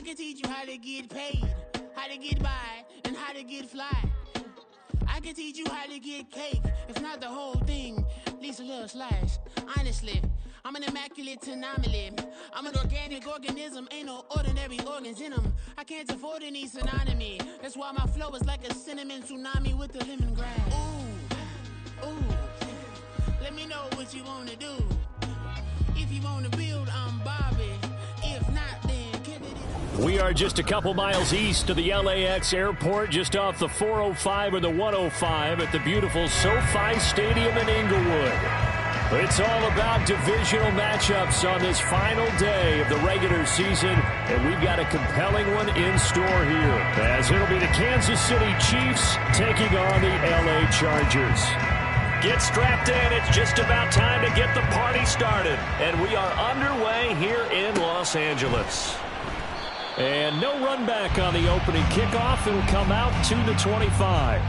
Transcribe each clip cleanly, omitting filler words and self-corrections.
can teach you how to get paid, how to get by, and how to get fly. I can teach you how to get cake, if not the whole thing, at least a little slice. Honestly, I'm an immaculate anomaly. I'm an organic organism, ain't no ordinary organs in them. I can't afford any synonymy. That's why my flow is like a cinnamon tsunami with the lemongrass. Ooh, ooh, let me know what you wanna do. If you wanna build, I'm Bobby. If not, then give it in. We are just a couple miles east of the LAX airport, just off the 405 or the 105 at the beautiful SoFi Stadium in Inglewood. It's all about divisional matchups on this final day of the regular season, and we've got a compelling one in store here, as it'll be the Kansas City Chiefs taking on the LA Chargers. Get strapped in. It's just about time to get the party started, and we are underway here in Los Angeles. And no run back on the opening kickoff. It'll come out to the 25.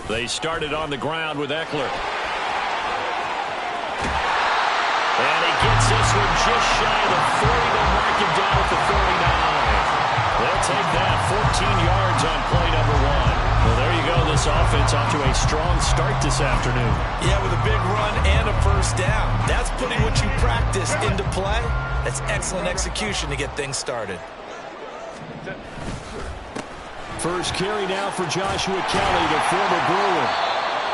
They started on the ground with Eckler. And he gets this one just shy of the 40. They'll mark him down at the 49. They'll take that 14 yards on play number 1. Well, there you go. This offense off to a strong start this afternoon. Yeah, with a big run and a first down. That's putting what you practice into play. That's excellent execution to get things started. First carry now for Joshua Kelly, the former Bruin.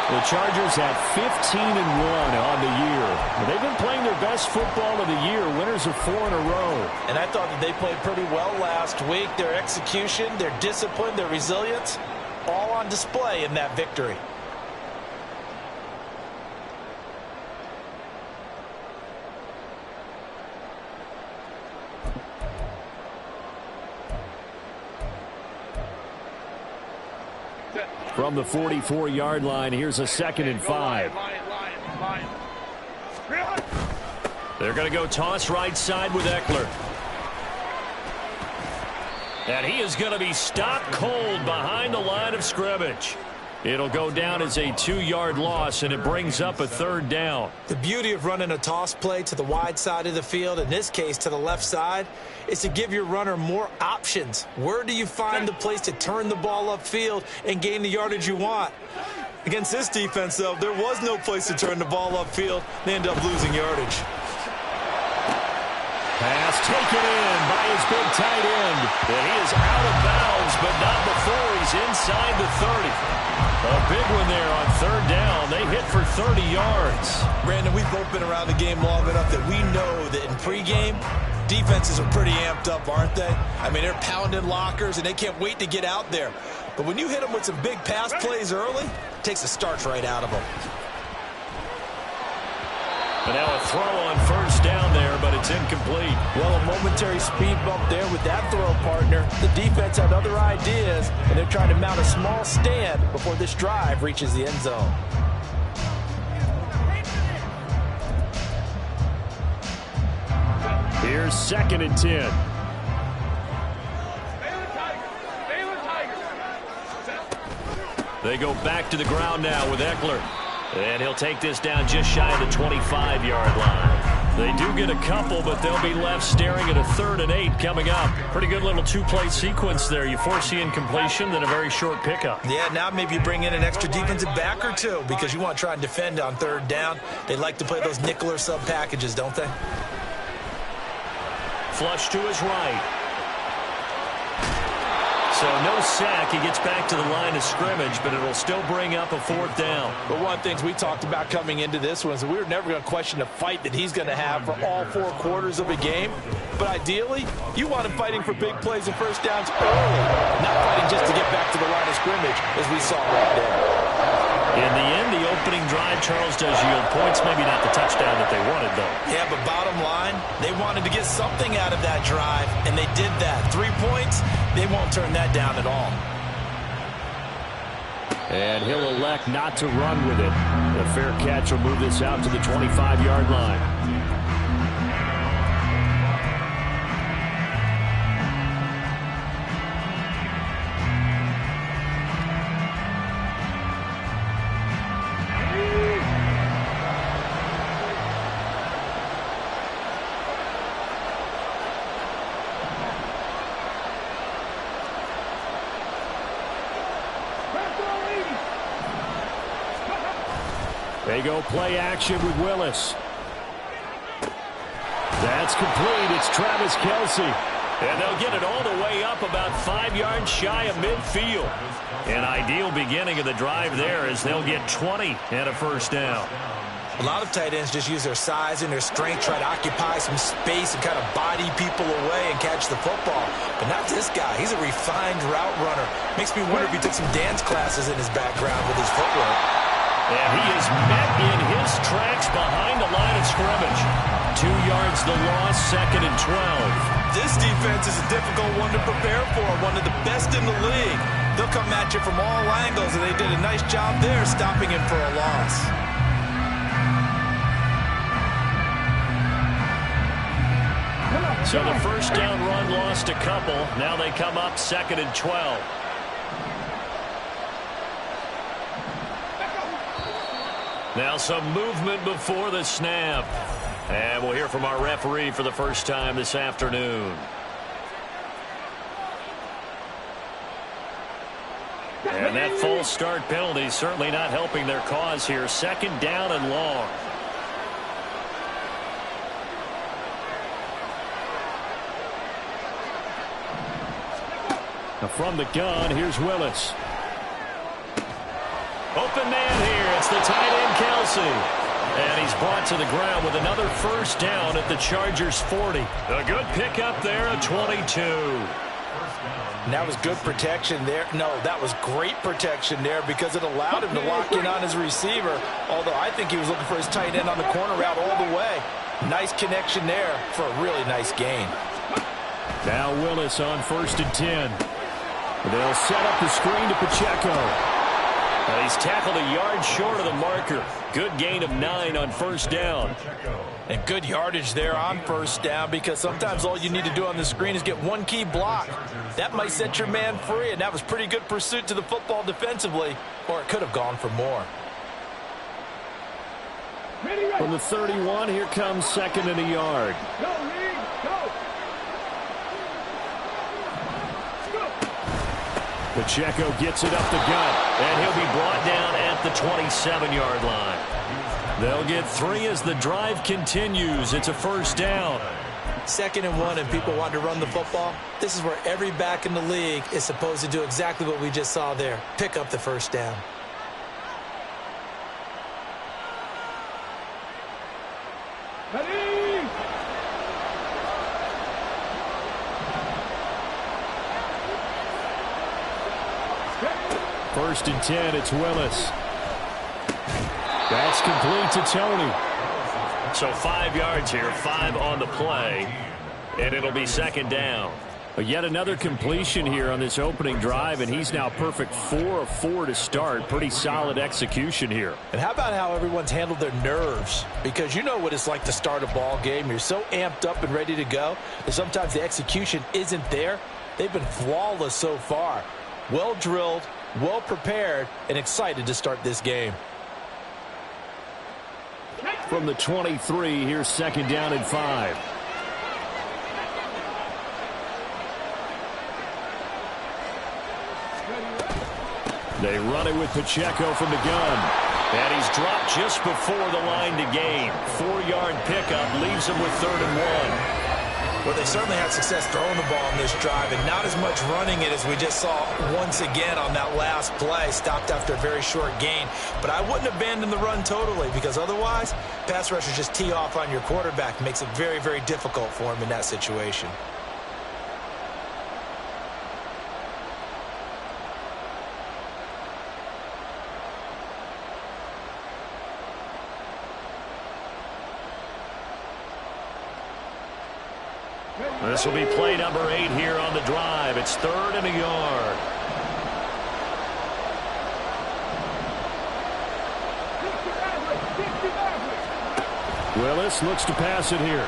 The Chargers at 15-1 on the year. They've been playing their best football of the year, winners of 4 in a row. And I thought that they played pretty well last week. Their execution, their discipline, their resilience, all on display in that victory. From the 44-yard line, here's a 2nd and 5. They're going to go toss right side with Eckler. And he is going to be stopped cold behind the line of scrimmage. It'll go down as a 2-yard loss, and it brings up a 3rd down. The beauty of running a toss play to the wide side of the field, in this case to the left side, is to give your runner more options. Where do you find the place to turn the ball upfield and gain the yardage you want? Against this defense, though, there was no place to turn the ball upfield. They end up losing yardage. Pass taken in by his big tight end. And he is out of bounds, but not before he's inside the 30. A big one there on 3rd down. They hit for 30 yards. Brandon, we've both been around the game long enough that we know that in pregame, defenses are pretty amped up, aren't they? I mean, they're pounding lockers, and they can't wait to get out there. But when you hit them with some big pass plays early, it takes the starch right out of them. And now a throw on 1st down there, but it's incomplete. Well, a momentary speed bump there with that throw partner. The defense had other ideas, and they're trying to mount a small stand before this drive reaches the end zone. Here's 2nd and 10. They go back to the ground now with Eckler. And he'll take this down just shy of the 25-yard line. They do get a couple, but they'll be left staring at a 3rd and 8 coming up. Pretty good little 2-play sequence there. You foresee incompletion, then a very short pickup. Yeah, now maybe you bring in an extra defensive back or two because you want to try and defend on 3rd down. They like to play those nickel or sub packages, don't they? Flush to his right. So no sack. He gets back to the line of scrimmage, but it'll still bring up a 4th down. But one of the things we talked about coming into this one is that we were never going to question the fight that he's going to have for all 4 quarters of a game. But ideally, you want him fighting for big plays and first downs early, not fighting just to get back to the line of scrimmage, as we saw right there. In the end, the opening drive, Charles, does yield points. Maybe not the touchdown that they wanted, though. Yeah, but bottom line, they wanted to get something out of that drive, and they did that. 3 points, they won't turn that down at all. And he'll elect not to run with it. The fair catch will move this out to the 25-yard line. They go play action with Willis. That's complete. It's Travis Kelce. And they'll get it all the way up about 5 yards shy of midfield. An ideal beginning of the drive there as they'll get 20 and a first down. A lot of tight ends just use their size and their strength, try to occupy some space and kind of body people away and catch the football. But not this guy. He's a refined route runner. Makes me wonder if he took some dance classes in his background with his footwork. And he is met in his tracks behind the line of scrimmage. 2 yards the loss, 2nd and 12. This defense is a difficult one to prepare for, one of the best in the league. They'll come at you from all angles, and they did a nice job there stopping him for a loss. So the first down run lost a couple. Now they come up 2nd and 12. Now some movement before the snap. And we'll hear from our referee for the first time this afternoon. And that false start penalty certainly not helping their cause here. 2nd down and long. Now from the gun, here's Willis. Open man here. It's the tight end, Kelce. And he's brought to the ground with another first down at the Chargers' 40. A good pickup there at 22. And that was good protection there. No, that was great protection there because it allowed him to lock in on his receiver. Although I think he was looking for his tight end on the corner route all the way. Nice connection there for a really nice gain. Now Willis on 1st and 10. They'll set up the screen to Pacheco. And he's tackled a yard short of the marker. Good gain of 9 on 1st down. And good yardage there on 1st down because sometimes all you need to do on the screen is get one key block. That might set your man free, and that was pretty good pursuit to the football defensively, or it could have gone for more. From the 31, here comes 2nd and a yard. Pacheco gets it up the gut, and he'll be brought down at the 27-yard line. They'll get 3 as the drive continues. It's a first down. 2nd and 1, and people want to run the football. This is where every back in the league is supposed to do exactly what we just saw there. Pick up the first down. First and 10, it's Willis. That's complete to Tony. So 5 yards here, 5 on the play, and it'll be 2nd down. But yet another completion here on this opening drive, and he's now perfect 4 of 4 to start. Pretty solid execution here. And how about how everyone's handled their nerves? Because you know what it's like to start a ball game. You're so amped up and ready to go that sometimes the execution isn't there. They've been flawless so far. Well drilled, well prepared, and excited to start this game. From the 23, here's 2nd down and 5. They run it with Pacheco from the gun. And he's dropped just before the line to gain. 4-yard pickup leaves him with 3rd and 1. Well, they certainly had success throwing the ball in this drive and not as much running it as we just saw once again on that last play. Stopped after a very short gain. But I wouldn't abandon the run totally because otherwise, pass rushers just tee off on your quarterback. Makes it very, very difficult for him in that situation. This will be play number 8 here on the drive. It's 3rd and a yard. Willis looks to pass it here.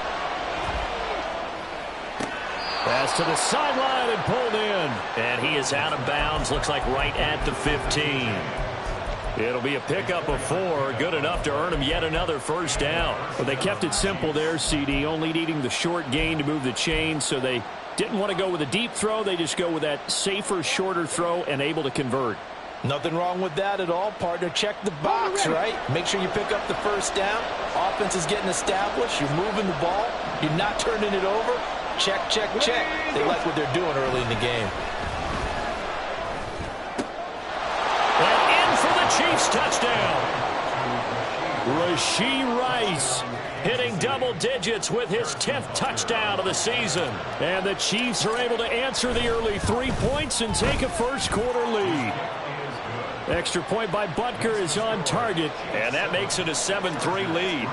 Pass to the sideline and pulled in. And he is out of bounds. Looks like right at the 15. It'll be a pickup of 4. Good enough to earn him yet another first down. Well, they kept it simple there, CD. Only needing the short gain to move the chain. So they didn't want to go with a deep throw. They just go with that safer, shorter throw and able to convert. Nothing wrong with that at all, partner. Check the box, right? Make sure you pick up the first down. Offense is getting established. You're moving the ball. You're not turning it over. Check, check, check. They like what they're doing early in the game. And in for the Chiefs touchdown. Rashee Rice hitting double digits with his 10th touchdown of the season. And the Chiefs are able to answer the early 3 points and take a first quarter lead. Extra point by Butker is on target, and that makes it a 7-3 lead.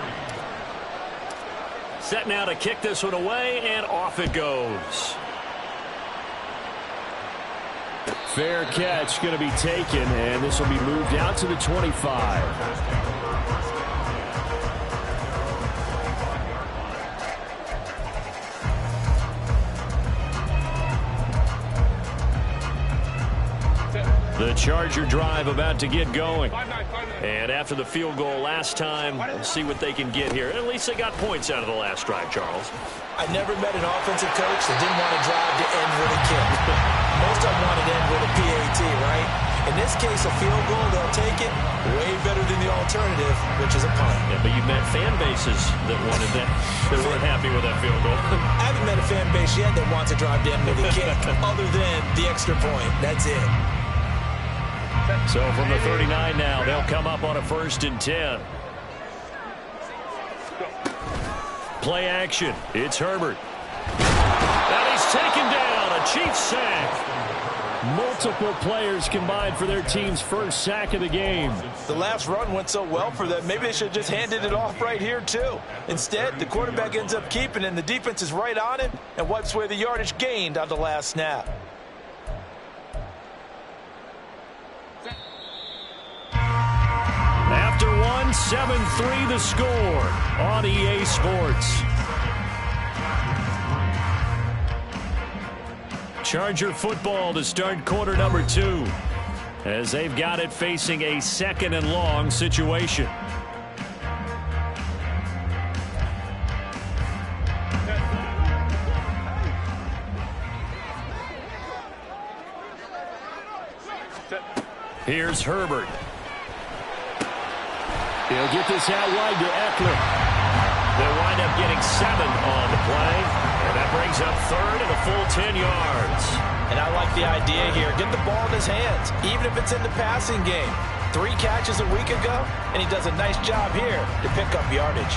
Set now to kick this one away, and off it goes. Fair catch going to be taken, and this will be moved out to the 25. The Charger drive about to get going. And after the field goal last time, we'll see what they can get here. At least they got points out of the last drive, Charles. I never met an offensive coach that didn't want to drive to end with a kick. Most of them wanted to end with a PAT, right? In this case, a field goal, they'll take it. Way better than the alternative, which is a punt. Yeah, but you've met fan bases that wanted that, that weren't happy with that field goal. I haven't met a fan base yet that wants to drive to end with a kick, other than the extra point. That's it. So from the 39 now, they'll come up on a 1st and 10. Play action. It's Herbert. And he's taken down. A Chiefs sack. Multiple players combined for their team's first sack of the game. The last run went so well for them. Maybe they should have just handed it off right here, too. Instead, the quarterback ends up keeping it, and the defense is right on him and wipes away the yardage gained on the last snap. After one, 7-3 the score on EA Sports. Charger football to start quarter number 2, as they've got it facing a 2nd and long situation. Here's Herbert. He'll get this out wide to Eckler. They'll wind up getting 7 on the play. And that brings up 3rd and a full 10 yards. And I like the idea here. Get the ball in his hands, even if it's in the passing game. 3 catches a week ago, and he does a nice job here to pick up yardage.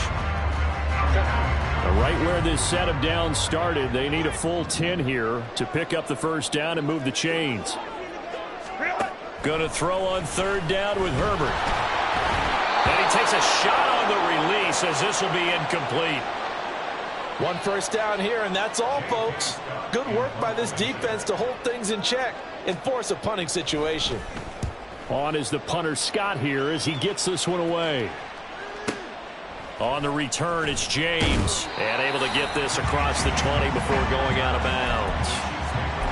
Right where this set of downs started, they need a full 10 here to pick up the first down and move the chains. Going to throw on 3rd down with Herbert. And he takes a shot on the release, as this will be incomplete. 1 first down here, and that's all, folks. Good work by this defense to hold things in check and force a punting situation. On is the punter Scott here as he gets this one away. On the return, it's James. And able to get this across the 20 before going out of bounds.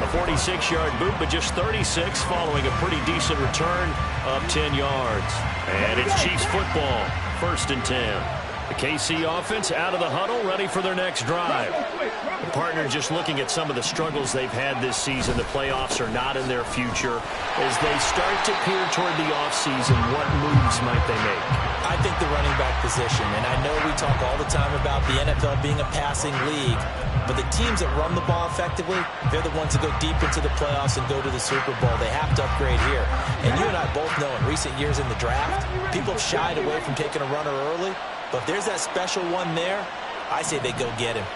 A 46-yard boot, but just 36 following a pretty decent return of 10 yards. And it's Chiefs football, 1st and 10. The KC offense out of the huddle, ready for their next drive. The partner just looking at some of the struggles they've had this season. The playoffs are not in their future. As they start to peer toward the offseason, what moves might they make? I think the running back position, and I know we talk all the time about the NFL being a passing league, but the teams that run the ball effectively, they're the ones that go deep into the playoffs and go to the Super Bowl. They have to upgrade here. And you and I both know in recent years in the draft, people have shied away from taking a runner early, but if there's that special one there, I say they go get him.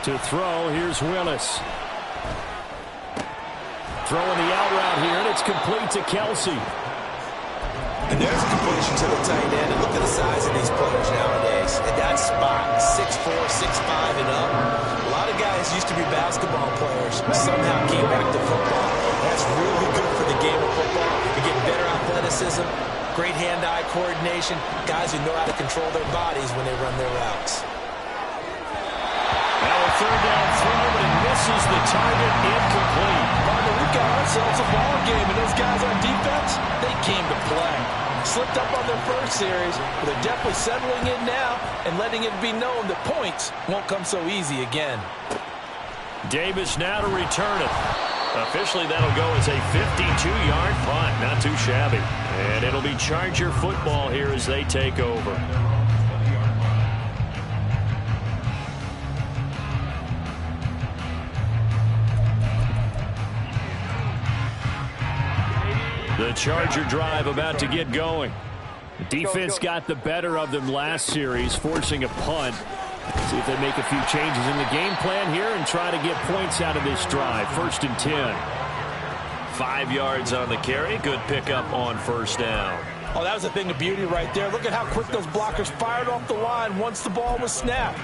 To throw, here's Willis. Throwing the out route here, and it's complete to Kelsey. And there's a completion to the tight end. And look at the size of these players nowadays. And that spot, 6'4", 6'5", and up. A lot of guys used to be basketball players, somehow came back to football. That's really good for the game of football. It get better athleticism, great hand-eye coordination, guys who know how to control their bodies when they run their routes. Now a third down throw, but it misses the target, incomplete. Partner, we've got ourselves a ball game, and those guys on defense, they came to play. Slipped up on their first series, but they're definitely settling in now and letting it be known that points won't come so easy again. Davis now to return it. Officially, that'll go as a 52-yard punt. Not too shabby. And it'll be Charger football here as they take over. The Charger drive about to get going. The defense got the better of them last series, forcing a punt. See if they make a few changes in the game plan here and try to get points out of this drive. 1st and 10. 5 yards on the carry. Good pickup on first down. Oh, that was a thing of beauty right there. Look at how quick those blockers fired off the line once the ball was snapped.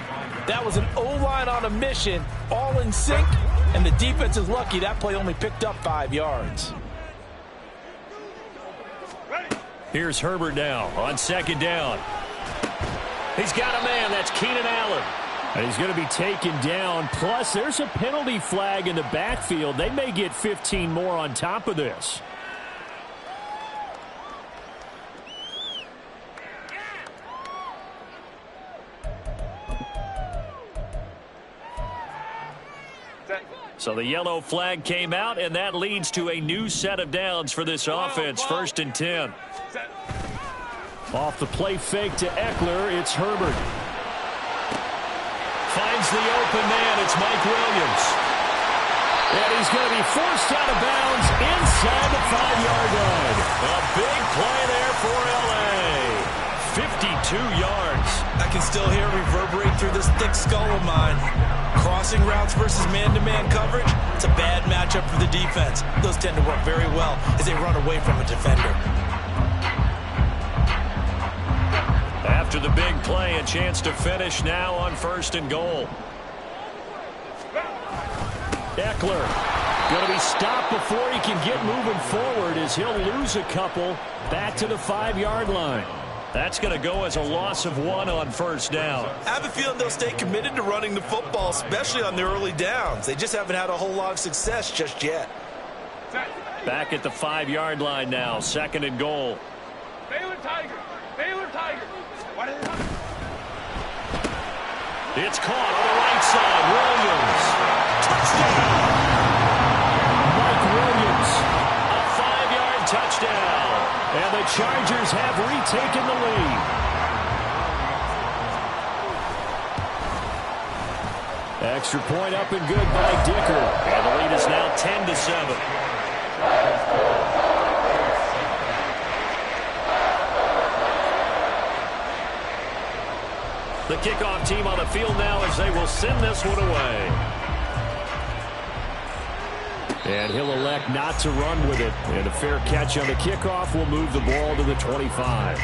That was an O-line on a mission, all in sync, and the defense is lucky that play only picked up 5 yards. Here's Herbert now on 2nd down. He's got a man. That's Keenan Allen. And he's going to be taken down. Plus, there's a penalty flag in the backfield. They may get 15 more on top of this. So the yellow flag came out, and that leads to a new set of downs for this offense. 1st and 10. Off the play fake to Eckler, it's Herbert. Finds the open man, it's Mike Williams. And he's going to be forced out of bounds inside the 5-yard line. A big play there for L.A. 52 yards. I can still hear it reverberate through this thick skull of mine. Crossing routes versus man-to-man coverage, it's a bad matchup for the defense. Those tend to work very well as they run away from a defender. After the big play, a chance to finish now on 1st and goal. Eckler going to be stopped before he can get moving forward as he'll lose a couple back to the 5-yard line. That's going to go as a loss of 1 on 1st down. I have a feeling they'll stay committed to running the football, especially on the early downs. They just haven't had a whole lot of success just yet. Back at the 5-yard line now, 2nd and goal. Baylor Tiger. Baylor Tiger. It's caught on the right side. Williams. Touchdown. Mike Williams. A 5-yard touchdown. And the Chargers have retaken the lead. Extra point up and good by Dicker. And the lead is now 10-7. The kickoff team on the field now as they will send this one away. And he'll elect not to run with it. And a fair catch on the kickoff will move the ball to the 25.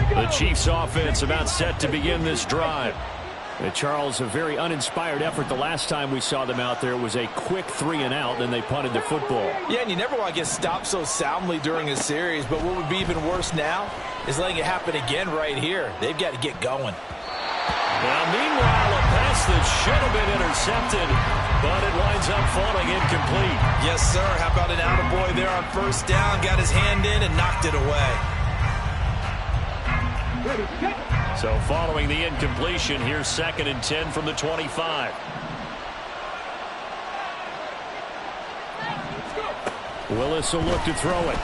The Chiefs offense about set to begin this drive. Charles, a very uninspired effort the last time we saw them out there. It was a quick 3-and-out, then they punted the football. Yeah, and you never want to get stopped so soundly during a series, but what would be even worse now is letting it happen again right here. They've got to get going. Now, meanwhile, a pass that should have been intercepted, but it winds up falling incomplete. Yes, sir. How about an attaboy there on 1st down? Got his hand in and knocked it away. So following the incompletion, here's 2nd and 10 from the 25. Willis will look to throw it.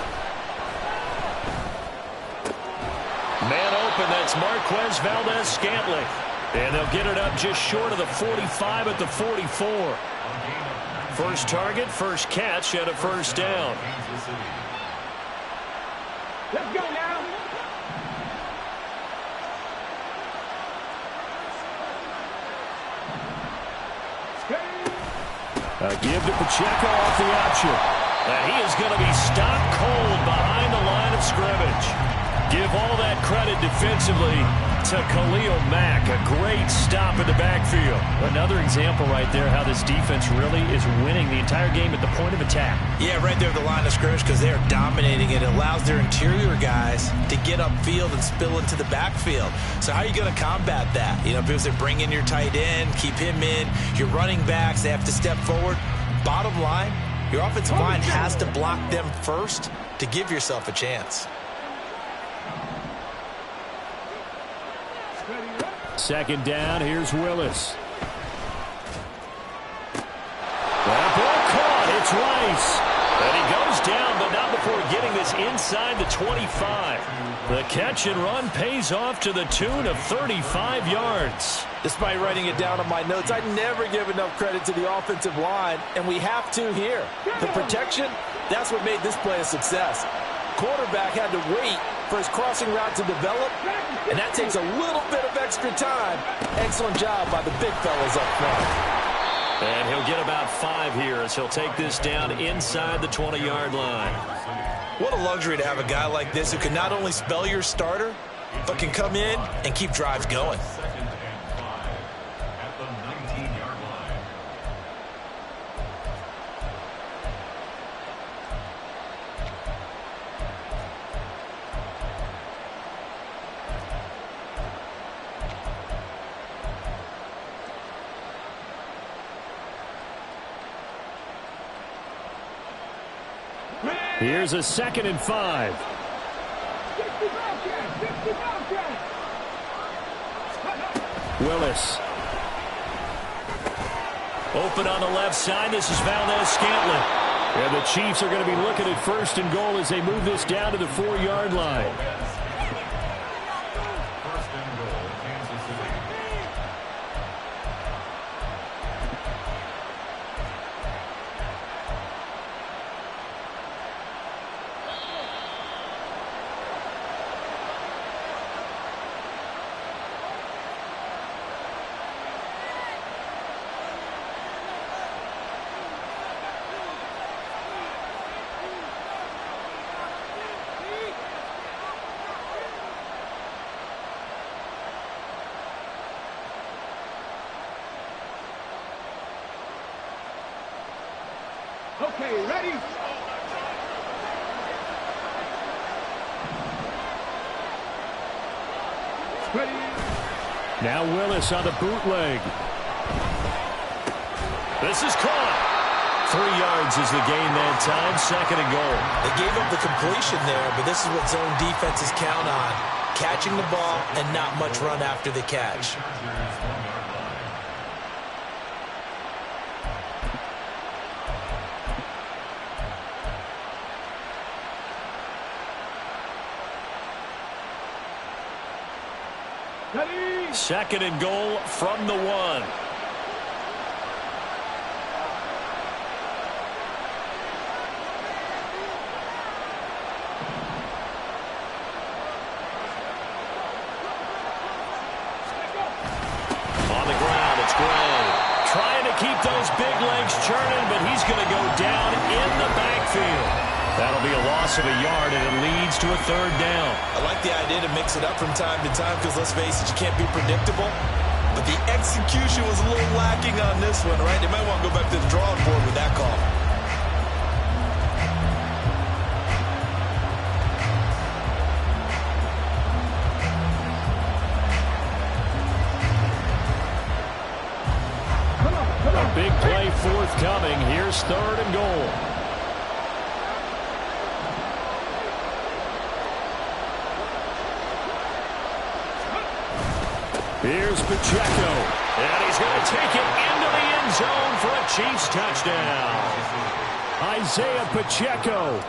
Man open, that's Marquez Valdez-Scantling. And they'll get it up just short of the 45 at the 44. First target, first catch, and a 1st down. Let's go now. Give to Pacheco off the option. And he is going to be stopped cold behind the line of of scrimmage. Give all that credit defensively to Khalil Mack. A great stop in the backfield. Another example right there how this defense really is winning the entire game at the point of attack. Yeah, right there at the line of scrimmage because they are dominating it. It allows their interior guys to get upfield and spill into the backfield. So how are you going to combat that? You know, because they bring in your tight end, keep him in. Your running backs, they have to step forward. Bottom line, your offensive line has to block them first to give yourself a chance. Second down, here's Willis. That ball caught, it's Rice. And he goes down, but not before getting this inside the 25. The catch and run pays off to the tune of 35 yards. Despite writing it down on my notes, I never give enough credit to the offensive line, and we have to here. The protection, that's what made this play a success. Quarterback had to wait for his crossing route to develop, and that takes a little bit of extra time. Excellent job by the big fellas up front. And he'll get about 5 here as he'll take this down inside the 20-yard line. What a luxury to have a guy like this who can not only spell your starter, but can come in and keep drives going. Here's a 2nd and 5. Willis. Open on the left side. This is Valdez-Scantling. And the Chiefs are going to be looking at 1st and goal as they move this down to the 4-yard line. Okay, ready? Ready. Now Willis on the bootleg. This is caught. 3 yards is the gain that time. 2nd and goal. They gave up the completion there, but this is what zone defenses count on. Catching the ball and not much run after the catch. Ready. 2nd and goal from the 1. On the ground, it's Gray. Trying to keep those big legs churning, but he's going to go down in the backfield. That'll be a loss of a yard, and it leads to a 3rd down. I like the idea to mix it up from time to time because, let's face it, you can't be predictable. But the execution was a little lacking on this one, right? They might want to go back to the drawing board with that call. A big play forthcoming. Here's 3rd and goal. Here's Pacheco. And he's going to take it into the end zone for a Chiefs touchdown. Isaiah Pacheco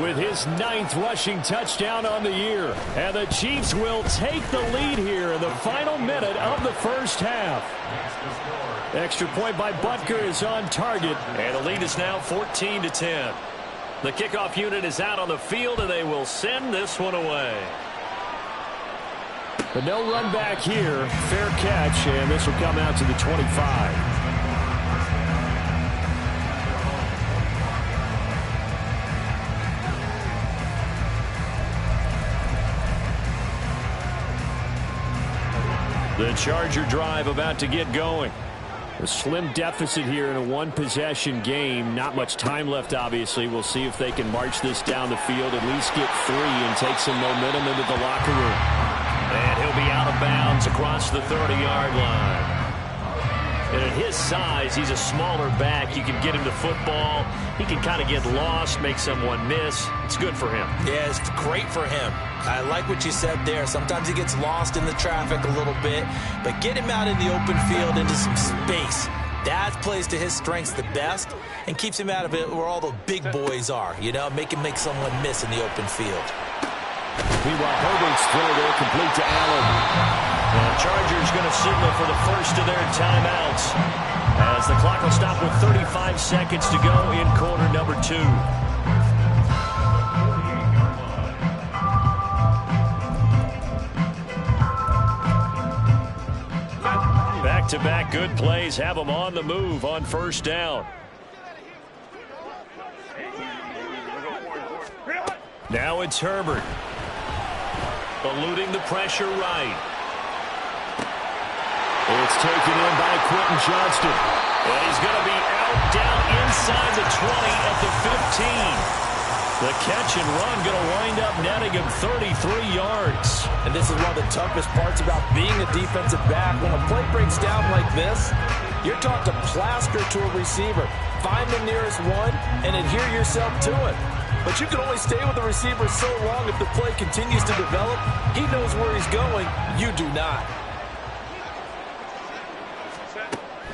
with his 9th rushing touchdown on the year. And the Chiefs will take the lead here in the final minute of the 1st half. Extra point by Butker is on target. And the lead is now 14-10. The kickoff unit is out on the field, and they will send this one away. But no run back here. Fair catch, and this will come out to the 25. The Charger drive about to get going. A slim deficit here in a one-possession game. Not much time left, obviously. We'll see if they can march this down the field, at least get 3 and take some momentum into the locker room. And he'll be out of bounds across the 30-yard line. And at his size, he's a smaller back. You can get him to football. He can kind of get lost, make someone miss. It's good for him. Yeah, it's great for him. I like what you said there. Sometimes he gets lost in the traffic a little bit, but get him out in the open field into some space. That plays to his strengths the best and keeps him out of it where all the big boys are, you know, make him make someone miss in the open field. Meanwhile, Herbert's throw there complete to Allen. The Chargers going to signal for the first of their timeouts as the clock will stop with 35 seconds to go in quarter number 2. Back-to-back good plays have them on the move on first down. Now it's Herbert. Eluding the pressure right. It's taken in by Quentin Johnston. And he's going to be out down inside the 20 at the 15. The catch and run going to wind up netting him 33 yards. And this is one of the toughest parts about being a defensive back. When a play breaks down like this, you're taught to plaster to a receiver. Find the nearest one and adhere yourself to it. But you can only stay with the receiver so long if the play continues to develop. He knows where he's going. You do not.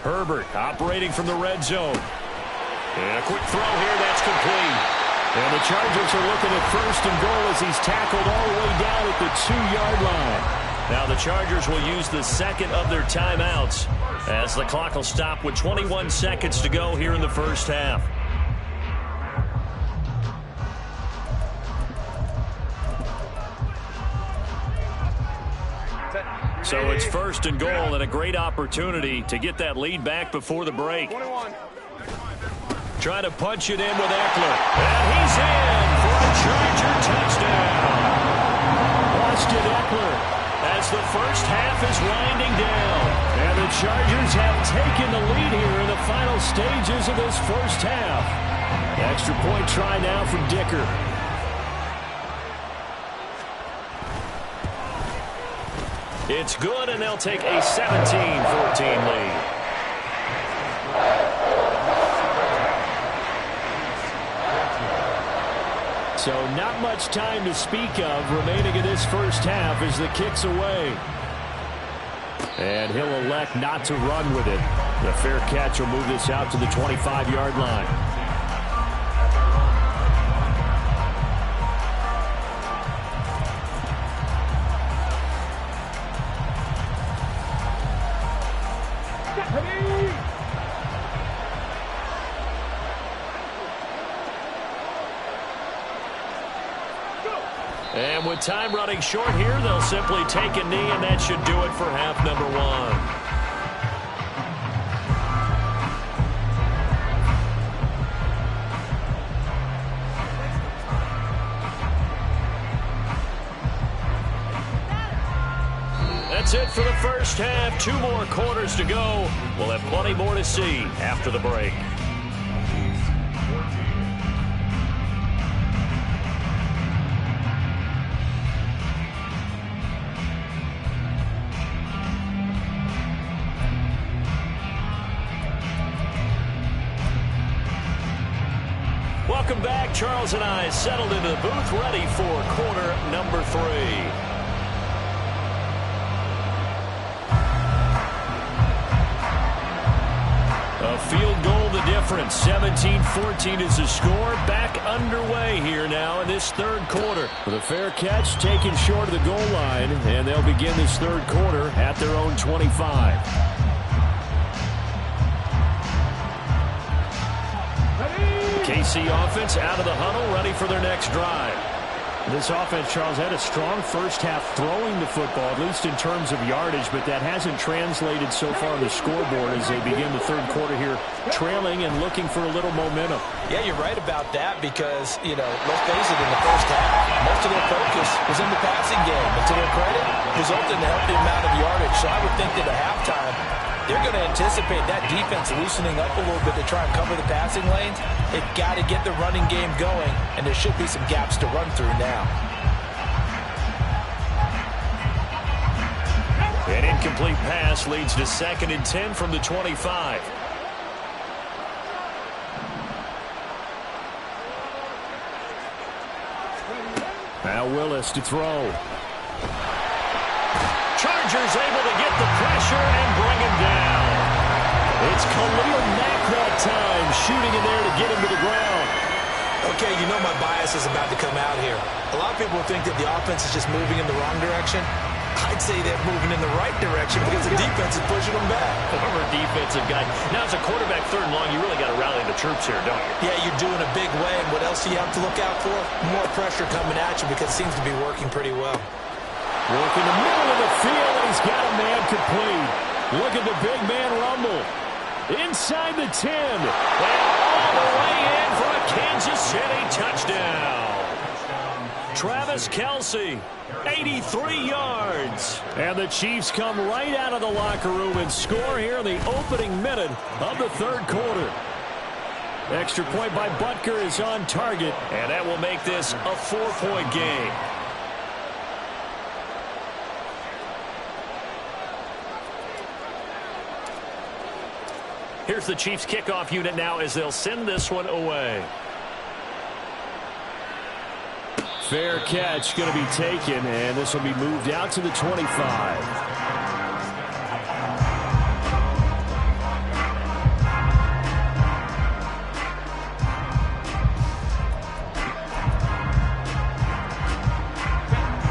Herbert operating from the red zone. And a quick throw here, that's complete. And the Chargers are looking at first and goal as he's tackled all the way down at the 2-yard line. Now the Chargers will use the second of their timeouts as the clock will stop with 21 seconds to go here in the first half. So it's first and goal and a great opportunity to get that lead back before the break. 21. Trying to punch it in with Eckler. And he's in for a Charger touchdown. Austin Eckler as the first half is winding down. And the Chargers have taken the lead here in the final stages of this first half. Extra point try now from Dicker. It's good, and they'll take a 17-14 lead. So not much time to speak of remaining in this first half as the kick's away. And he'll elect not to run with it. The fair catch will move this out to the 25-yard line. And with time running short here, they'll simply take a knee, and that should do it for half number 1. That's it for the first half. 2 more quarters to go. We'll have plenty more to see after the break. Welcome back. Charles and I settled into the booth, ready for quarter number 3. A field goal the difference. 17-14 is the score. Back underway here now in this third quarter. With a fair catch taken short of the goal line, and they'll begin this third quarter at their own 25. KC offense out of the huddle, ready for their next drive. This offense, Charles, had a strong first half throwing the football, at least in terms of yardage, but that hasn't translated so far on the scoreboard as they begin the third quarter here, trailing and looking for a little momentum. Yeah, you're right about that because, let's face it, in the first half, most of their focus was in the passing game. And to their credit, resulted in a healthy amount of yardage. So I would think that at halftime, they're going to anticipate that defense loosening up a little bit to try and cover the passing lanes. They've got to get the running game going, and there should be some gaps to run through now. An incomplete pass leads to 2nd and 10 from the 25. Now Willis to throw. Chargers able to get the pressure and bring him down. It's Khalil Mack that time, shooting in there to get him to the ground. Okay, my bias is about to come out here. A lot of people think that the offense is just moving in the wrong direction. I'd say they're moving in the right direction because the defense is pushing them back. Former defensive guy. Now, as a quarterback, 3rd and long, you really got to rally the troops here, don't you? Yeah, you're doing a big way, and what else do you have to look out for? More pressure coming at you because it seems to be working pretty well. Work in the middle of the field, and he's got a man complete. Look at the big man rumble. Inside the 10. And all the way in for a Kansas City touchdown. Travis Kelce, 83 yards. And the Chiefs come right out of the locker room and score here in the opening minute of the third quarter. Extra point by Butker is on target, and that will make this a 4-point game. Here's the Chiefs kickoff unit now as they'll send this one away. Fair catch going to be taken, and this will be moved out to the 25.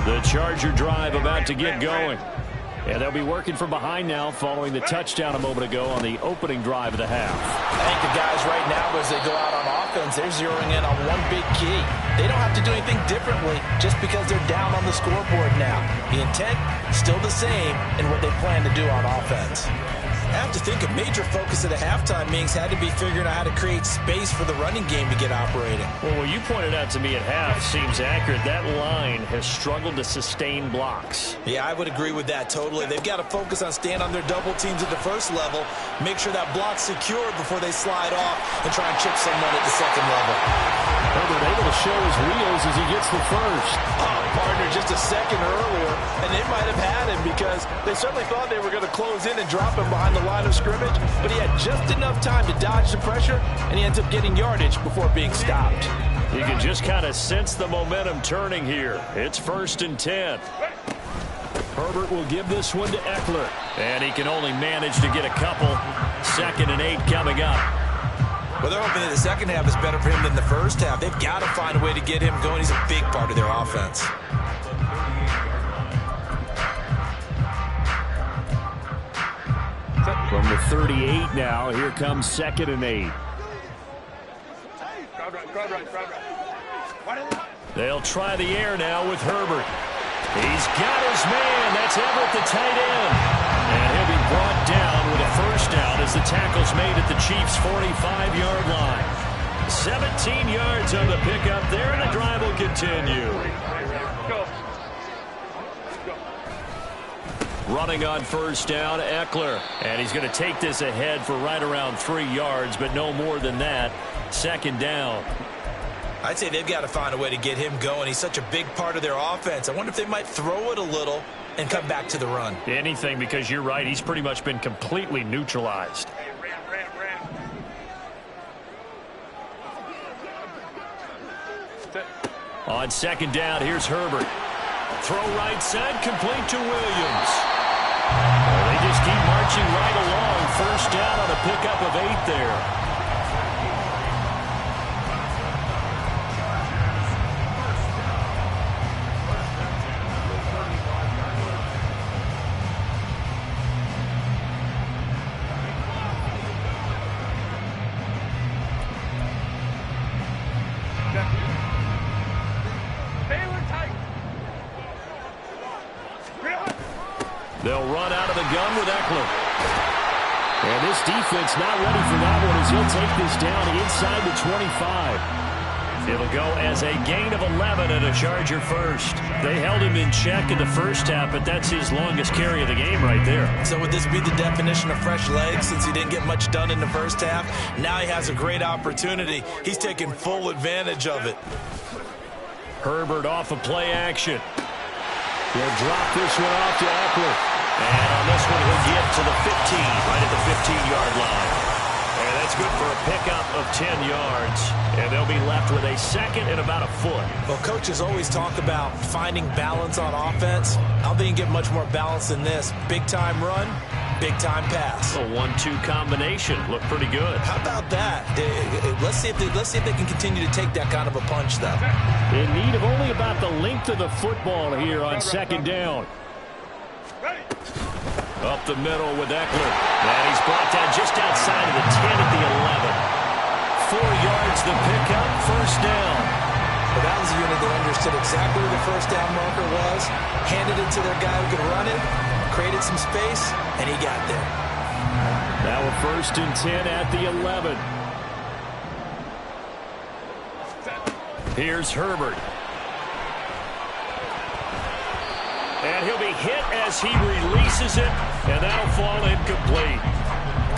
The Charger drive about to get going. And they'll be working from behind now following the touchdown a moment ago on the opening drive of the half. I think the guys right now, as they go out on offense, they're zeroing in on one big key. They don't have to do anything differently just because they're down on the scoreboard now. The intent, still the same in what they plan to do on offense. I have to think a major focus at the halftime meetings had to be figuring out how to create space for the running game to get operating. Well, what you pointed out to me at half seems accurate. That line has struggled to sustain blocks. Yeah, I would agree with that totally. They've got to focus on staying on their double teams at the first level, make sure that block's secure before they slide off and try and chip someone at the second level. Herbert able to show his wheels as he gets the first. Oh, partner, just a second earlier, and they might have had him because they certainly thought they were going to close in and drop him behind the line of scrimmage, but he had just enough time to dodge the pressure, and he ends up getting yardage before being stopped. You can just kind of sense the momentum turning here. It's 1st and 10. Herbert will give this one to Eckler, and he can only manage to get a couple. 2nd and 8 coming up. Well, they're hoping that the second half is better for him than the first half. They've got to find a way to get him going. He's a big part of their offense. From the 38 now, here comes 2nd and 8. They'll try the air now with Herbert. He's got his man. That's Everett, the tight end. And he'll be brought down with a first down as the tackle's made at the Chiefs' 45-yard line. 17 yards on the pickup there, and the drive will continue. Running on first down, Eckler. And he's going to take this ahead for right around 3 yards, but no more than that. 2nd down. I'd say they've got to find a way to get him going. He's such a big part of their offense. I wonder if they might throw it a little and come back to the run. Anything, because you're right. He's pretty much been completely neutralized. On 2nd down, here's Herbert. Throw right side, complete to Williams. Well, they just keep marching right along. First down on a pickup of 8 there. They'll run out of the gun with Eckler. And this defense not ready for that one as he'll take this down inside the 25. It'll go as a gain of 11 and a Charger first. They held him in check in the first half, but that's his longest carry of the game right there. So would this be the definition of fresh legs since he didn't get much done in the first half? Now he has a great opportunity. He's taking full advantage of it. Herbert off of play action. He'll drop this one off to Eckler. And on this one, he'll get to the 15, right at the 15-yard line. And that's good for a pickup of 10 yards. And they'll be left with a second and about a foot. Well, coaches always talk about finding balance on offense. I don't think you get much more balance than this. Big-time run, big-time pass. A 1-2 combination. Looked pretty good. How about that? Let's see if they can continue to take that kind of a punch, though. In need of only about the length of the football here on second down. Up the middle with Eckler. And he's brought down just outside of the 10 at the 11. 4 yards the pickup, first down. Well, that was a unit that understood exactly where the first down marker was, handed it to their guy who could run it, created some space, and he got there. Now a 1st and 10 at the 11. Here's Herbert. And he'll be hit as he releases it, and that'll fall incomplete.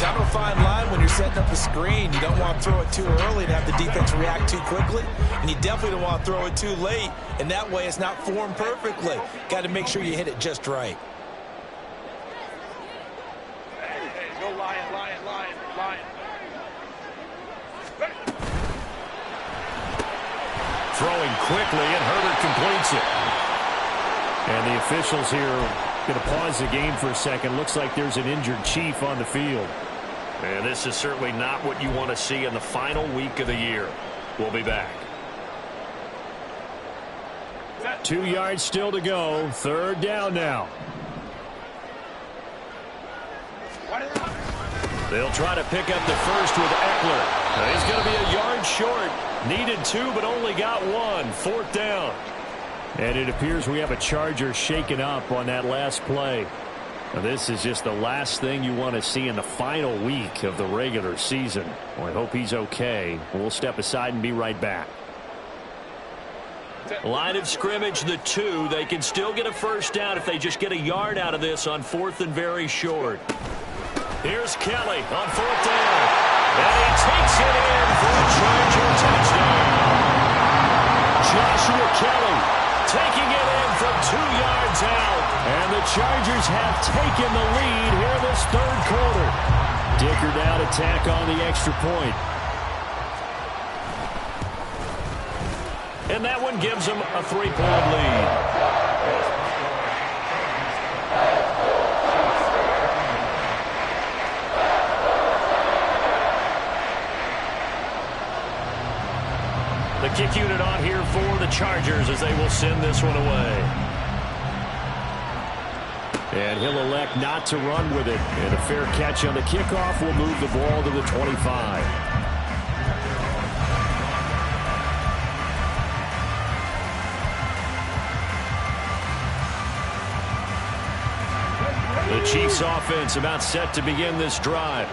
Kind of a fine line when you're setting up a screen. You don't want to throw it too early and have the defense react too quickly, and you definitely don't want to throw it too late, and that way it's not formed perfectly. Got to make sure you hit it just right. Hey, go lion, lion, lion, lion. Throwing quickly, and Herbert completes it. And the officials here going to pause the game for a second. Looks like there's an injured Chief on the field. And this is certainly not what you want to see in the final week of the year. We'll be back. 2 yards still to go. 3rd down now. They'll try to pick up the first with Eckler. Now he's going to be a yard short. Needed 2, but only got 1. 4th down. And it appears we have a Charger shaken up on that last play. Now, this is just the last thing you want to see in the final week of the regular season. Well, I hope he's okay. We'll step aside and be right back. Line of scrimmage, the 2. They can still get a first down if they just get a yard out of this on 4th and very short. Here's Kelly on 4th down. And he takes it in for a Charger touchdown. Joshua Kelly taking it in from 2 yards out. And the Chargers have taken the lead here in this 3rd quarter. Dicker down attack on the extra point. And that one gives them a 3-point lead. The kick unit on here for the Chargers as they will send this one away. And he'll elect not to run with it. And a fair catch on the kickoff will move the ball to the 25. The Chiefs offense about set to begin this drive.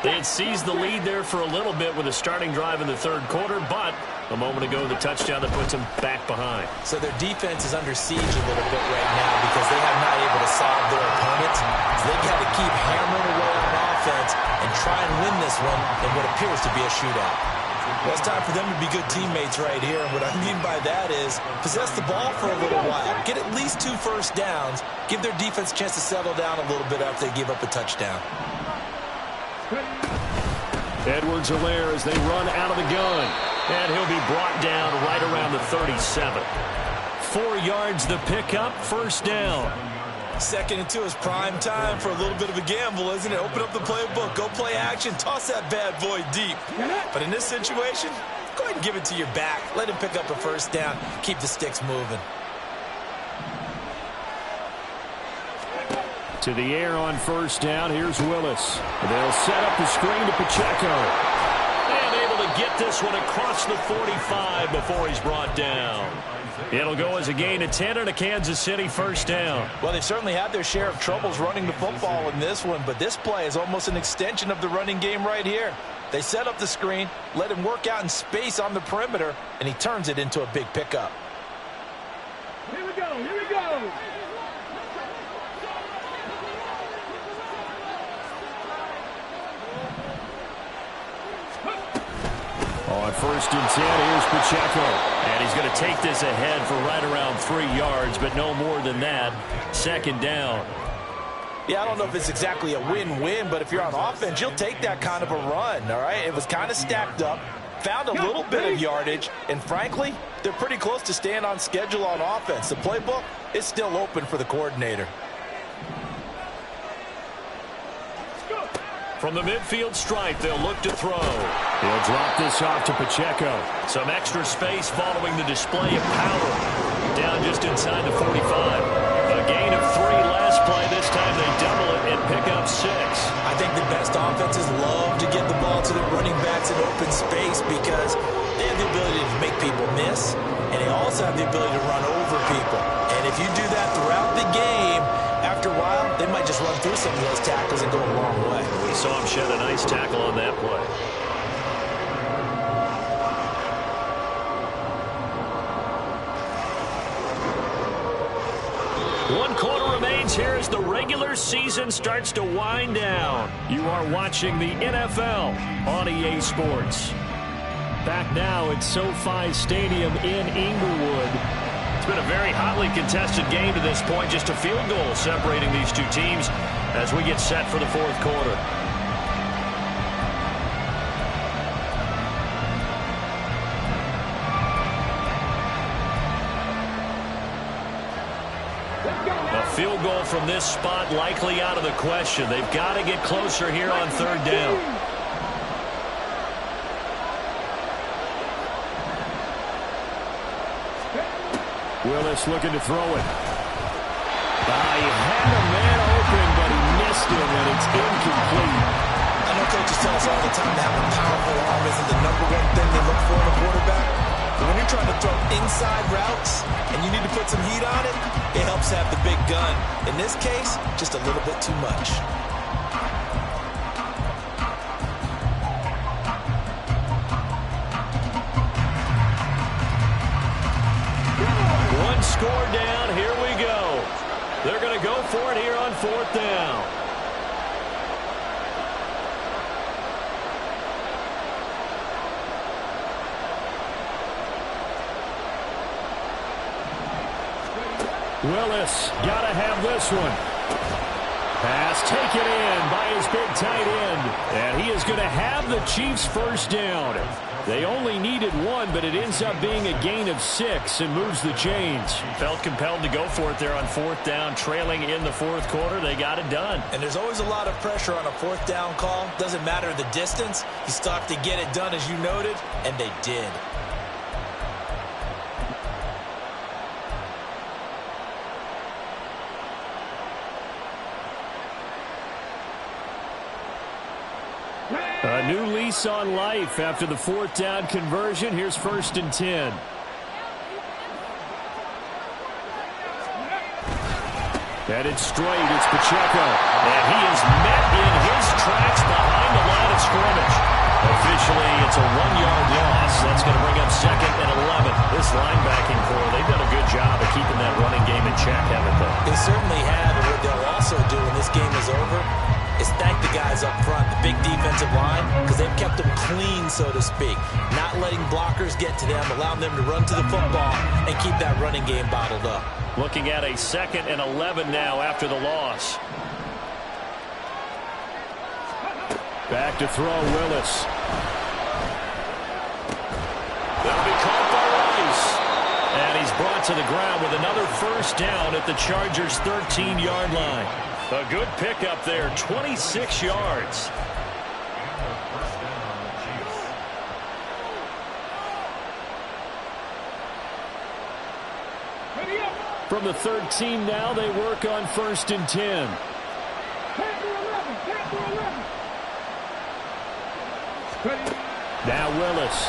They had seized the lead there for a little bit with a starting drive in the 3rd quarter, but a moment ago the touchdown that puts them back behind. So their defense is under siege a little bit right now because they have not able to solve their opponents. So they got to keep hammering away on offense and try and win this one in what appears to be a shootout. Well, it's time for them to be good teammates right here. And what I mean by that is possess the ball for a little while. Get at least 2 first downs. Give their defense a chance to settle down a little bit after they give up a touchdown. Edwards-Helaire as they run out of the gun. And he'll be brought down right around the 37. 4 yards the pickup, first down. 2nd and 2 is prime time for a little bit of a gamble, isn't it? Open up the playbook, go play action, toss that bad boy deep. But in this situation, go ahead and give it to your back. Let him pick up a first down. Keep the sticks moving. To the air on first down. Here's Willis. They'll set up the screen to Pacheco. And able to get this one across the 45 before he's brought down. It'll go as a gain of 10 and a Kansas City first down. Well, they've certainly had their share of troubles running the football in this one, but this play is almost an extension of the running game right here. They set up the screen, let him work out in space on the perimeter, and he turns it into a big pickup. Here we go, here we go. On first and 10, here's Pacheco. And he's going to take this ahead for right around 3 yards, but no more than that. Second down. Yeah, I don't know if it's exactly a win-win, but if you're on offense, you'll take that kind of a run, all right? It was kind of stacked up, found a little bit of yardage, and frankly, they're pretty close to staying on schedule on offense. The playbook is still open for the coordinator. From the midfield stripe, they'll look to throw. He'll drop this off to Pacheco. Some extra space following the display of power. Down just inside the 45. A gain of 3 last play. This time they double it and pick up 6. I think the best offenses love to get the ball to their running backs in open space because they have the ability to make people miss, and they also have the ability to run over people. And if you do that throughout the game, after a while, they might just run through some of those tackles and go a long way. We saw him shed a nice tackle on that play. One quarter remains here as the regular season starts to wind down. You are watching the NFL on EA Sports. Back now at SoFi Stadium in Inglewood. It's been a very hotly contested game to this point. Just a field goal separating these two teams as we get set for the fourth quarter. A field goal from this spot likely out of the question. They've got to get closer here on third down. Willis looking to throw it. He had a man open, but he missed him, and it's incomplete. I know coaches tell us all the time that having a powerful arm isn't the #1 thing they look for in a quarterback. But when you're trying to throw inside routes and you need to put some heat on it, it helps have the big gun. In this case, just a little bit too much. One score down. Here we go. They're going to go for it here on fourth down. Willis got to have this one. Pass taken in by his big tight end. And he is going to have the Chiefs first down. They only needed 1, but it ends up being a gain of 6 and moves the chains. Felt compelled to go for it there on fourth down, trailing in the fourth quarter. They got it done. And there's always a lot of pressure on a fourth down call. Doesn't matter the distance. You still have to get it done, as you noted, and they did. A new lease on life after the fourth down conversion. Here's first and 10. Headed straight, it's Pacheco. And he is met in his tracks behind the line of scrimmage. Officially, it's a 1-yard loss. That's going to bring up second and 11. This linebacking core, they've done a good job of keeping that running game in check, haven't they? They certainly have, and what they'll also do when this game is over is thank the guys up front, the big defensive line, because they've kept them clean, so to speak. Not letting blockers get to them, allowing them to run to the football and keep that running game bottled up. Looking at a second and 11 now after the loss. Back to throw, Willis. That'll be caught by Rice. And he's brought to the ground with another first down at the Chargers' 13-yard line. A good pickup there, 26 yards. From the 13 now, they work on first and 10. Now Willis.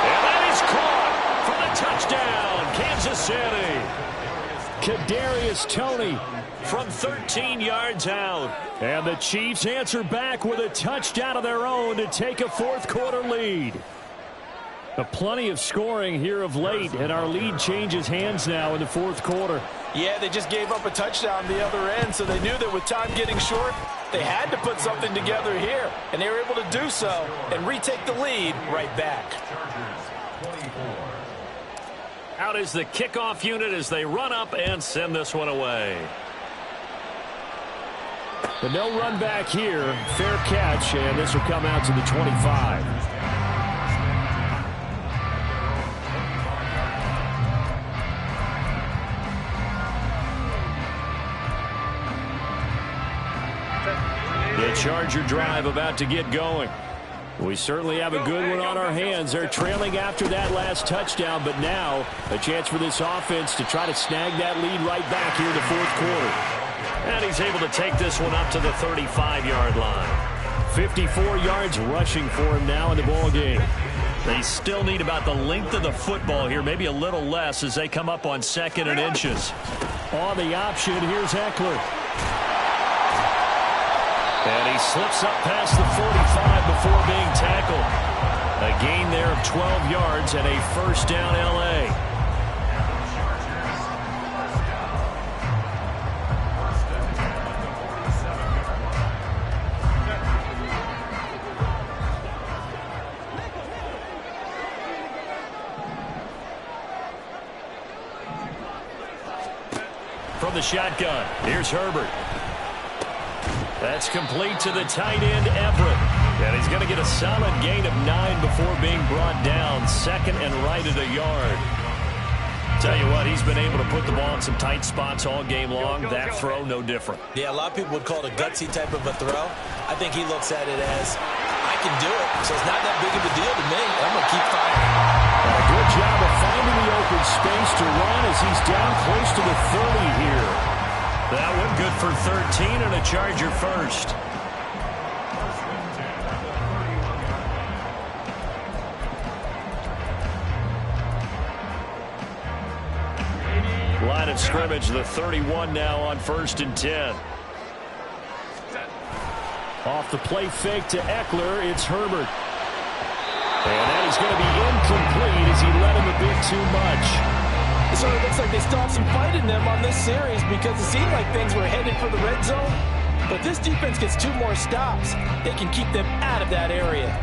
And that is caught for the touchdown, Kansas City. Kadarius Toney from 13 yards out. And the Chiefs answer back with a touchdown of their own to take a fourth-quarter lead. Plenty of scoring here of late, and our lead changes hands now in the fourth quarter. Yeah, they just gave up a touchdown the other end, so they knew that with time getting short, they had to put something together here, and they were able to do so and retake the lead right back. Out is the kickoff unit as they run up and send this one away. But no run back here. Fair catch, and this will come out to the 25. The Charger drive about to get going. We certainly have a good one on our hands. They're trailing after that last touchdown, but now a chance for this offense to try to snag that lead right back here in the fourth quarter. And he's able to take this one up to the 35-yard line. 54 yards rushing for him now in the ball game. They still need about the length of the football here, maybe a little less as they come up on 2nd and inches. On the option, here's Eckler. And he slips up past the 45 before being tackled. A gain there of 12 yards and a first down L.A. From the shotgun, here's Herbert. That's complete to the tight end, Everett. And he's going to get a solid gain of 9 before being brought down. 2nd and right at a yard. Tell you what, he's been able to put the ball in some tight spots all game long. That throw, no different. Yeah, a lot of people would call it a gutsy type of a throw. I think he looks at it as, I can do it, so it's not that big of a deal to me. I'm going to keep firing. And a good job of finding the open space to run as he's down close to the 30 here. That one good for 13 and a Charger first. Line of scrimmage, the 31 now on 1st and 10. Off the play fake to Eckler, it's Herbert. And that is going to be incomplete as he let him a bit too much. It sort of looks like they stopped some fight in them on this series because it seemed like things were headed for the red zone. But this defense gets 2 more stops. They can keep them out of that area.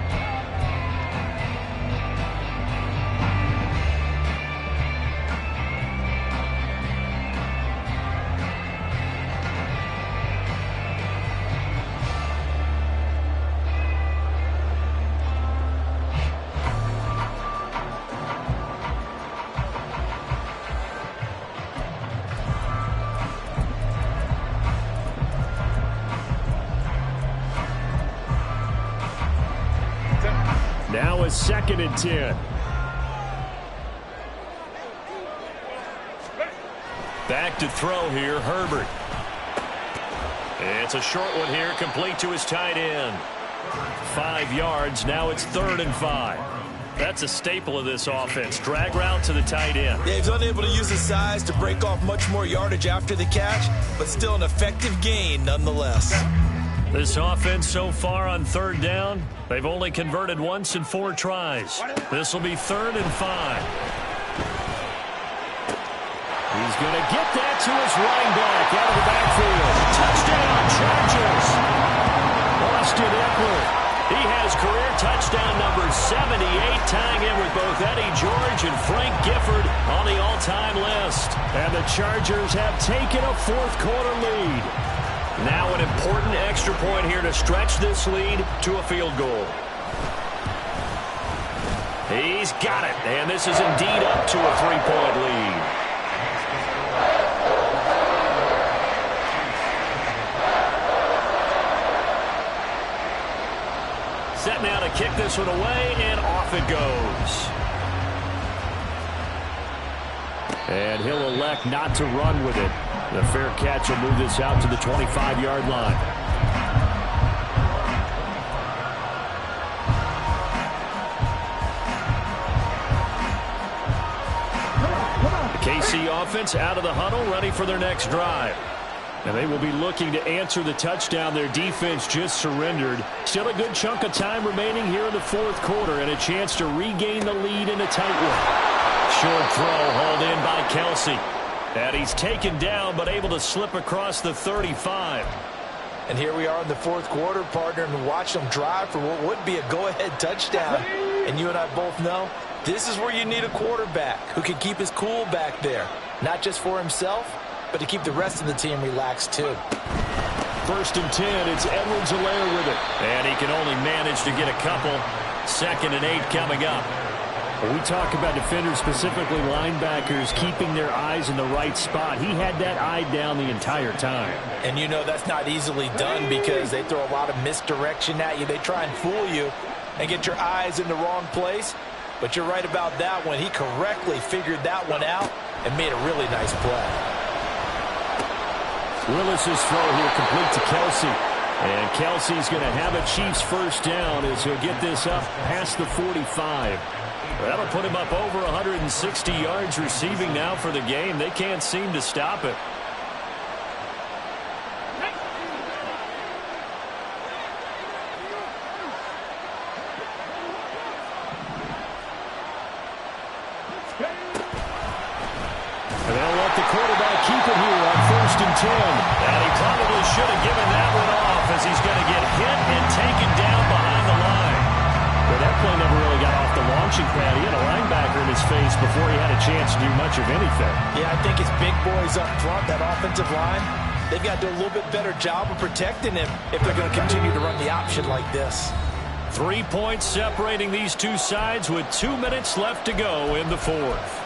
Now it's 2nd and 10. Back to throw here, Herbert. It's a short one here, complete to his tight end. 5 yards, now it's 3rd and 5. That's a staple of this offense. Drag route to the tight end. Yeah, he's unable to use his size to break off much more yardage after the catch, but still an effective gain nonetheless. This offense so far on 3rd down, they've only converted once in 4 tries. This will be 3rd and 5. He's going to get that to his running back out of the backfield. Touchdown, Chargers. Austin Eckler. He has career touchdown number 78, tying in with both Eddie George and Frank Gifford on the all-time list. And the Chargers have taken a fourth-quarter lead. Now an important extra point here to stretch this lead to a field goal. He's got it, and this is indeed up to a 3-point lead. Set now to kick this one away, and off it goes. And he'll elect not to run with it. The fair catch will move this out to the 25-yard line. KC offense out of the huddle, ready for their next drive. And they will be looking to answer the touchdown their defense just surrendered. Still a good chunk of time remaining here in the fourth quarter and a chance to regain the lead in a tight one. Short throw hauled in by Kelsey. And he's taken down but able to slip across the 35. And here we are in the fourth quarter, partner, and watch them drive for what would be a go-ahead touchdown. And you and I both know this is where you need a quarterback who can keep his cool back there. Not just for himself, but to keep the rest of the team relaxed too. 1st and 10, it's Edwards-Helaire with it. And he can only manage to get a couple. 2nd and 8 coming up. When we talk about defenders, specifically linebackers, keeping their eyes in the right spot, he had that eye down the entire time. And you know that's not easily done because they throw a lot of misdirection at you. They try and fool you and get your eyes in the wrong place. But you're right about that one. He correctly figured that one out and made a really nice play. Willis's throw here complete to Kelsey. And Kelsey's going to have a Chiefs first down as he'll get this up past the 45. That'll put him up over 160 yards receiving now for the game. They can't seem to stop it. And they'll let the quarterback keep it here on 1st and 10. And he probably should have given that one off as he's going to get hit and taken down behind the line. But that play never really got off the launching pad. He had a linebacker in his face before he had a chance to do much of anything. Yeah, I think it's big boys up front, that offensive line. They've got to do a little bit better job of protecting him if they're going to continue to run the option like this. 3 points separating these two sides with 2 minutes left to go in the fourth.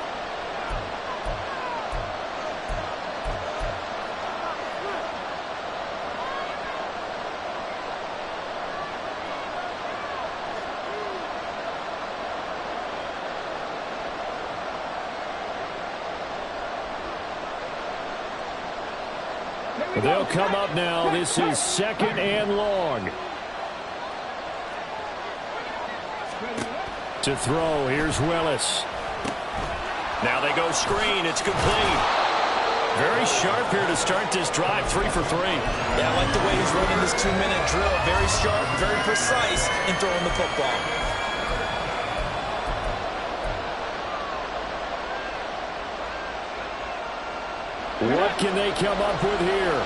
They'll come up now. This is 2nd and long. To throw, here's Willis. Now they go screen. It's complete. Very sharp here to start this drive. 3 for 3. Yeah, I like the way he's running this 2-minute drill. Very sharp, very precise in throwing the football. What can they come up with here?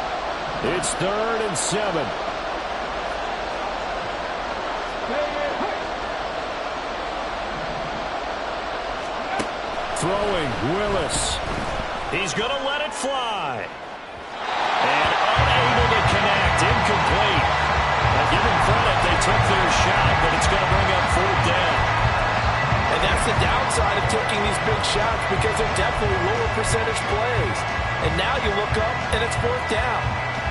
It's 3rd and 7. Throwing, Willis. He's going to let it fly. And unable to connect. Incomplete. Now give them credit. They took their shot, but it's going to bring up 4th down. And that's the downside of taking these big shots because they're definitely lower percentage plays. And now you look up, and it's 4th down.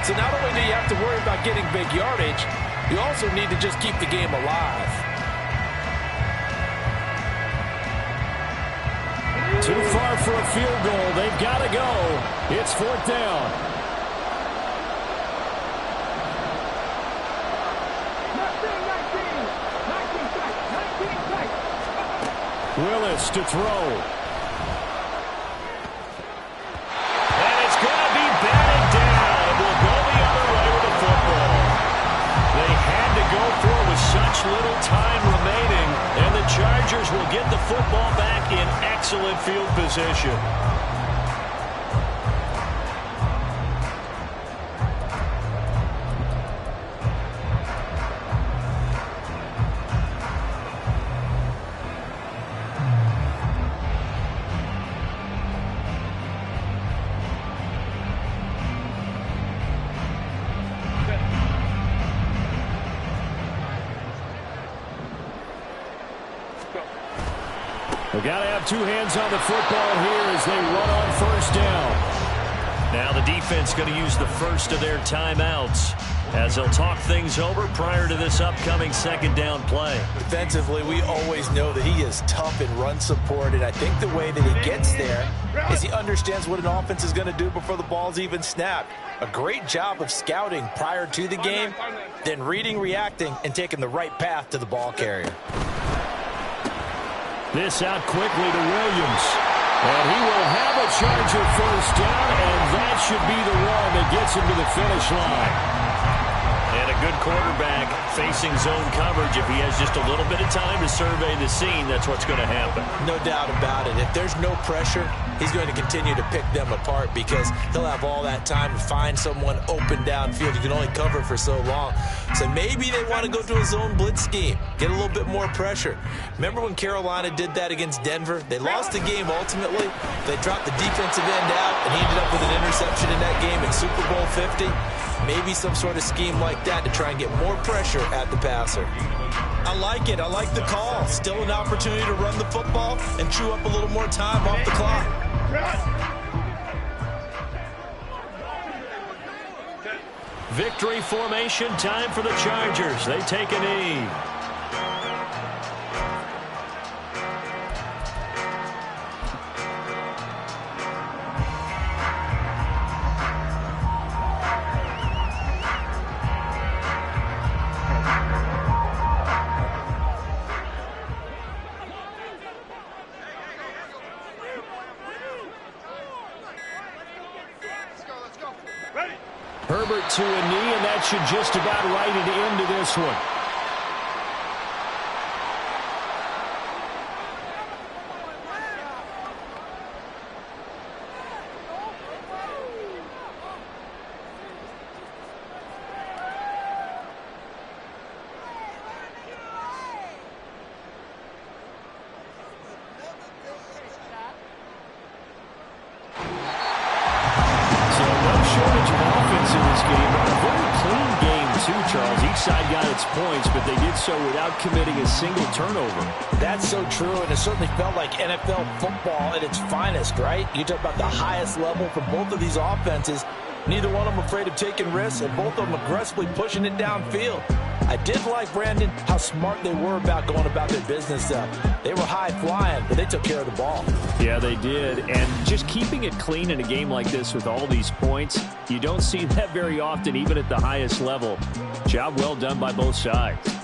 So not only do you have to worry about getting big yardage, you also need to just keep the game alive. Too far for a field goal. They've got to go. It's 4th down. Willis to throw. And it's going to be batted down. It will go the other way with the football. They had to go for it with such little time remaining, and the Chargers will get the football back in excellent field position. They've got to have two hands on the football here as they run on 1st down. Now the defense going to use the first of their timeouts as they'll talk things over prior to this upcoming 2nd down play. Defensively, we always know that he is tough in run support, and I think the way that he gets there is he understands what an offense is going to do before the ball's even snapped. A great job of scouting prior to the game, then reading, reacting, and taking the right path to the ball carrier. This out quickly to Williams. And he will have a Charger first down, and that should be the one that gets him to the finish line. And a good quarterback facing zone coverage. If he has just a little bit of time to survey the scene, that's what's going to happen. No doubt about it. If there's no pressure, he's going to continue to pick them apart because he'll have all that time to find someone open downfield. You can only cover for so long. So maybe they want to go to a zone blitz scheme, get a little bit more pressure. Remember when Carolina did that against Denver? They lost the game ultimately. They dropped the defensive end out, and he ended up with an interception in that game in Super Bowl 50. Maybe some sort of scheme like that to try and get more pressure at the passer. I like it. I like the call. Still an opportunity to run the football and chew up a little more time off the clock. Victory formation time for the Chargers. They take a knee. Herbert to a knee, and that should just about write it into this one. Points, but they did so without committing a single turnover. That's so true, and it certainly felt like NFL football at its finest, right? You talk about the highest level for both of these offenses. Neither one of them afraid of taking risks, and both of them aggressively pushing it downfield. I did like, Brandon, how smart they were about going about their business. They were high-flying, but they took care of the ball. Yeah, they did. And just keeping it clean in a game like this with all these points, you don't see that very often, even at the highest level. Job well done by both sides.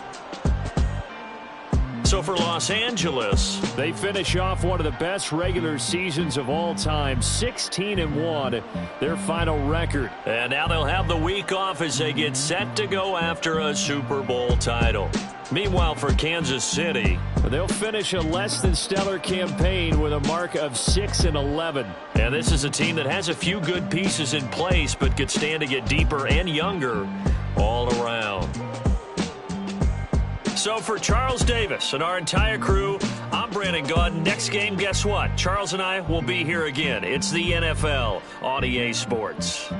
So for Los Angeles, they finish off one of the best regular seasons of all time, 16-1, their final record. And now they'll have the week off as they get set to go after a Super Bowl title. Meanwhile, for Kansas City, they'll finish a less than stellar campaign with a mark of 6-11. And this is a team that has a few good pieces in place, but could stand to get deeper and younger all around. So for Charles Davis and our entire crew, I'm Brandon Gaudin. Next game, guess what? Charles and I will be here again. It's the NFL on EA Sports.